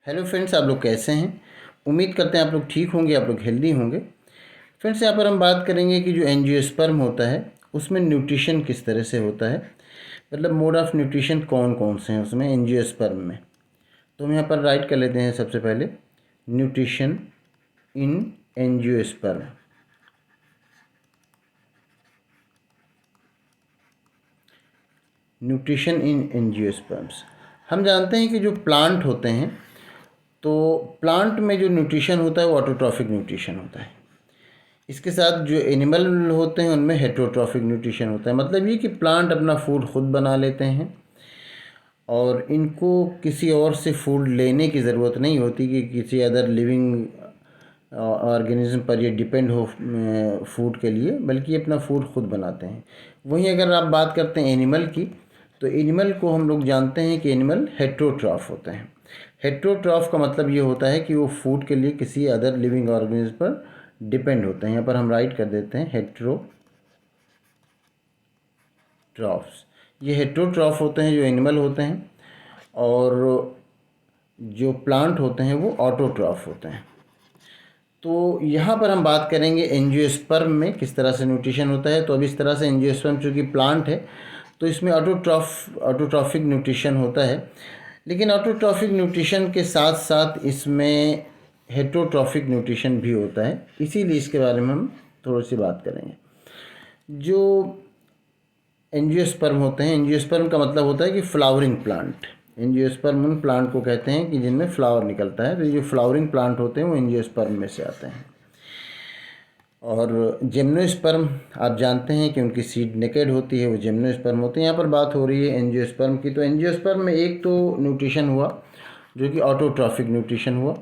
Hello friends, आप लोग कैसे हैं। उम्मीद करते हैं आप लोग ठीक होंगे, आप लोग हेल्दी होंगे। फ्रेंड्स, यहाँ पर हम बात करेंगे कि जो एंजियोस्पर्म होता है उसमें न्यूट्रिशन किस तरह से होता है, मतलब मोड ऑफ न्यूट्रिशन कौन कौन से हैं उसमें एंजियोस्पर्म में। तो हम यहाँ पर राइट कर लेते हैं सबसे पहले nutrition in angiosperm. Nutrition in angiosperms. हम जानते हैं कि जो प्लांट होते हैं तो प्लांट में जो न्यूट्रिशन होता है वो ऑटोट्रॉफिक न्यूट्रिशन होता है। इसके साथ जो एनिमल होते हैं उनमें हेटेरोट्रॉफिक न्यूट्रिशन होता है। मतलब ये कि प्लांट अपना फूड खुद बना लेते हैं और इनको किसी और से फूड लेने की ज़रूरत नहीं होती कि किसी अदर लिविंग ऑर्गेनिज्म पर ये डिपेंड हो फूड के लिए, बल्कि ये अपना फूड खुद बनाते हैं। वहीं अगर आप बात करते हैं एनिमल की, तो एनिमल को हम लोग जानते हैं कि एनिमल हेटेरोट्रॉफ होते हैं। हेटेरोट्रॉफ का मतलब ये होता है कि वो फूड के लिए किसी अदर लिविंग ऑर्गेनिज्म पर डिपेंड होते हैं। यहाँ पर हम राइट कर देते हैं हेटेरोट्रॉफ्स। ये हेटेरोट्रॉफ होते हैं जो एनिमल होते हैं, और जो प्लांट होते हैं वो ऑटोट्रॉफ होते हैं। तो यहाँ पर हम बात करेंगे एंजियोस्पर्म में किस तरह से न्यूट्रिशन होता है। तो अब इस तरह से एंजियोस्पर्म चूँकि प्लांट है तो इसमें ऑटोट्रॉफिक न्यूट्रिशन होता है, लेकिन ऑटोट्रॉफिक न्यूट्रिशन के साथ साथ इसमें हेटेरोट्रॉफिक न्यूट्रिशन भी होता है। इसीलिए इसके बारे में हम थोड़ी सी बात करेंगे। जो एंजियोस्पर्म होते हैं, एंजियोस्पर्म का मतलब होता है कि फ्लावरिंग प्लांट। एंजियोस्पर्म उन प्लांट को कहते हैं कि जिनमें फ्लावर निकलता है। तो ये जो फ्लावरिंग प्लांट होते हैं वो एंजियोस्पर्म में से आते हैं। और जिम्नोस्पर्म आप जानते हैं कि उनकी सीड नेकेड होती है, वो जिम्नोस्पर्म होते हैं। यहाँ पर बात हो रही है एंजियोस्पर्म की। तो एंजियोस्पर्म में एक तो न्यूट्रिशन हुआ जो कि ऑटोट्रॉफिक न्यूट्रिशन हुआ।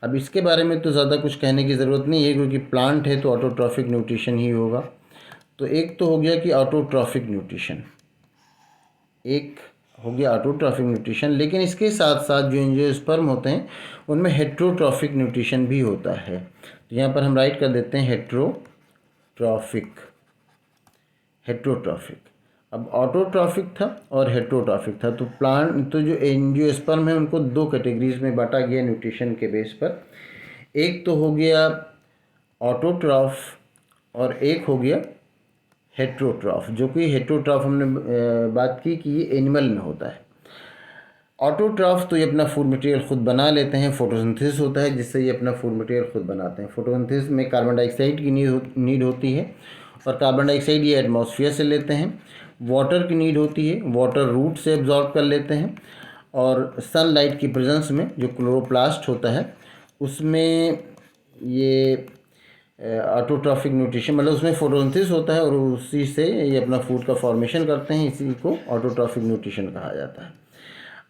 अब इसके बारे में तो ज़्यादा कुछ कहने की ज़रूरत नहीं है, क्योंकि प्लांट है तो ऑटोट्रॉफिक न्यूट्रिशन ही होगा। तो एक तो हो गया कि ऑटोट्रॉफिक न्यूट्रिशन, एक हो गया ऑटोट्रॉफिक न्यूट्रिशन। लेकिन इसके साथ साथ जो एंजियोस्पर्म होते हैं उनमें हेटेरोट्रॉफिक न्यूट्रिशन भी होता है। तो यहाँ पर हम राइट कर देते हैं हेटेरोट्रॉफिक। अब ऑटोट्रॉफिक था और हेटेरोट्रॉफिक था। तो जो एंजियोस्पर्म है उनको दो कैटेगरीज में बांटा गया न्यूट्रिशन के बेस पर। एक तो हो गया ऑटोट्रॉफ और एक हो गया हेटेरोट्रॉफ। जो कि हेटेरोट्रॉफ हमने बात की कि ये एनिमल में होता है। ऑटोट्रॉफ तो ये अपना फूड मटेरियल खुद बना लेते हैं, फोटोसिंथेसिस होता है जिससे ये अपना फूड मटेरियल खुद बनाते हैं। फोटोसिंथेसिस में कार्बन डाइऑक्साइड की नीड होती है, और कार्बन डाइऑक्साइड ये एटमॉस्फेयर से लेते हैं। वाटर की नीड होती है, वाटर रूट से एब्जॉर्ब कर लेते हैं। और सनलाइट की प्रेजेंस में जो क्लोरोप्लास्ट होता है उसमें ये ऑटोट्रॉफिक न्यूट्रिशन, मतलब उसमें फोटोसिंथेसिस होता है और उसी से ये अपना फूड का फॉर्मेशन करते हैं। इसी को ऑटोट्रॉफिक न्यूट्रिशन कहा जाता है।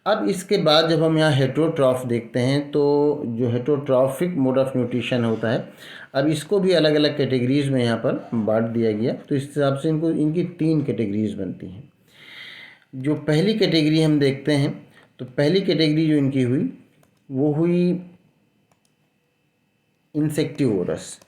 अब इसके बाद जब हम यहाँ हेटेरोट्रॉफ देखते हैं तो जो हेटेरोट्रॉफिक मोड ऑफ न्यूट्रिशन होता है, अब इसको भी अलग अलग कैटेगरीज़ में यहाँ पर बांट दिया गया। तो इस हिसाब से इनकी 3 कैटेगरीज़ बनती हैं। जो पहली कैटेगरी हम देखते हैं, तो पहली कैटेगरी जो इनकी हुई वो हुई इंसेक्टिवोरस।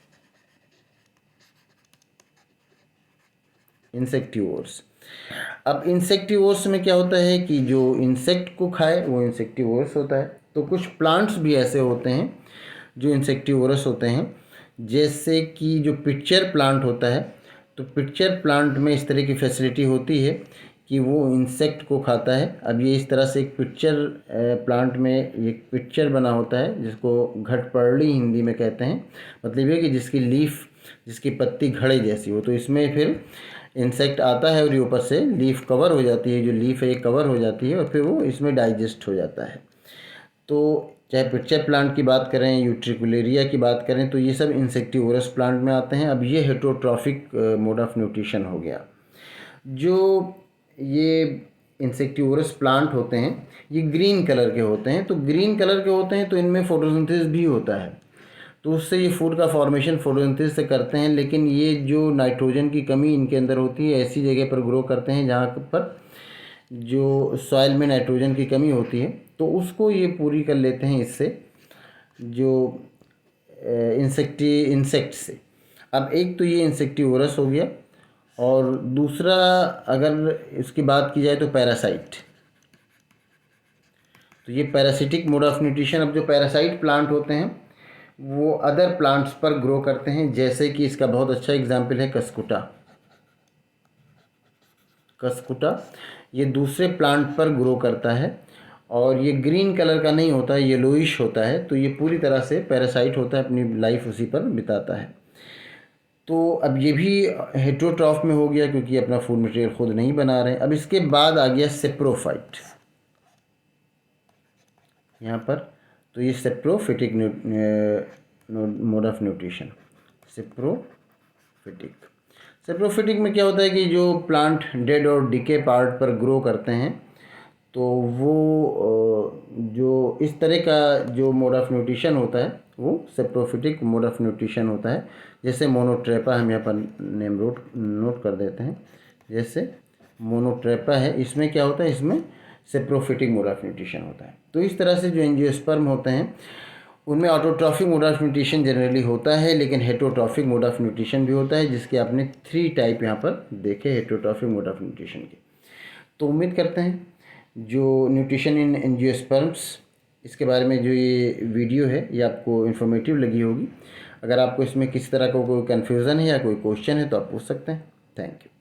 अब इंसेक्टिवोर्स में क्या होता है कि जो इंसेक्ट को खाए वो इंसेक्टिवोरस होता है। तो कुछ प्लांट्स भी ऐसे होते हैं जो इंसेक्टिवोरस होते हैं, जैसे कि जो पिक्चर प्लांट होता है। तो पिक्चर प्लांट में इस तरह की फैसिलिटी होती है कि वो इंसेक्ट को खाता है। अब ये इस तरह से एक पिक्चर प्लांट में एक पिक्चर बना होता है जिसको घटपर्णी हिंदी में कहते हैं। मतलब ये कि जिसकी पत्ती घड़े जैसी हो। तो इसमें फिर इंसेक्ट आता है और ये ऊपर से लीफ कवर हो जाती है, जो लीफ है ये कवर हो जाती है और फिर वो इसमें डाइजेस्ट हो जाता है। तो चाहे पिक्चर प्लांट की बात करें, यूट्रिकुलेरिया की बात करें, तो ये सब इंसेक्टिवोरस प्लांट में आते हैं। अब ये हेटेरोट्रॉफिक मोड ऑफ न्यूट्रिशन हो गया। जो ये इंसेक्टिवोरस प्लांट होते हैं ये ग्रीन कलर के होते हैं। तो ग्रीन कलर के होते हैं तो इनमें फोटोसिंथेसिस भी होता है, तो उससे ये फूड का फॉर्मेशन फोटोसिंथेसिस से करते हैं। लेकिन ये जो नाइट्रोजन की कमी इनके अंदर होती है, ऐसी जगह पर ग्रो करते हैं जहाँ पर जो सॉइल में नाइट्रोजन की कमी होती है, तो उसको ये पूरी कर लेते हैं इससे, जो इंसेक्ट से। अब एक तो ये इंसेक्टिवोरस हो गया, और दूसरा अगर इसकी बात की जाए तो पैरासाइट। तो ये पैरासिटिक मोड ऑफ न्यूट्रिशन। अब जो पैरासाइट प्लांट होते हैं वो अदर प्लांट्स पर ग्रो करते हैं, जैसे कि इसका बहुत अच्छा एग्जाम्पल है कसकुटा। कसकुटा ये दूसरे प्लांट पर ग्रो करता है और ये ग्रीन कलर का नहीं होता है, येलोइश होता है। तो ये पूरी तरह से पैरासाइट होता है, अपनी लाइफ उसी पर बिताता है। तो अब ये भी हेटेरोट्रॉफ में हो गया क्योंकि अपना फूड मटेरियल खुद नहीं बना रहे हैं। अब इसके बाद आ गया सेप्रोफाइट यहाँ पर। तो ये saprophytic mode of nutrition. Saprophytic में क्या होता है कि जो प्लांट डेड और डिके पार्ट पर ग्रो करते हैं तो वो जो इस तरह का जो मोड ऑफ न्यूट्रिशन होता है वो सेप्रोफिटिक मोड ऑफ न्यूट्रिशन होता है। जैसे मोनोट्रेपा हम यहाँ पर नेम नोट कर देते हैं। जैसे मोनोट्रेपा है, इसमें क्या होता है, इसमें सेप्रोफिटिक मोड ऑफ न्यूट्रिशन होता है। तो इस तरह से जो एंजियोस्पर्म होते हैं उनमें autotrophic mode of nutrition generally होता है, लेकिन हेटेरोट्रॉफिक मोड ऑफ न्यूट्रिशन भी होता है, जिसके आपने 3 टाइप यहाँ पर देखे हेटेरोट्रॉफिक मोड ऑफ न्यूट्रिशन के। तो उम्मीद करते हैं जो न्यूट्रिशन इन एंजियोस्पर्म्स इसके बारे में जो ये वीडियो है ये आपको इन्फॉर्मेटिव लगी होगी। अगर आपको इसमें किसी तरह का कोई कन्फ्यूज़न है या कोई क्वेश्चन है तो आप पूछ सकते हैं। Thank you.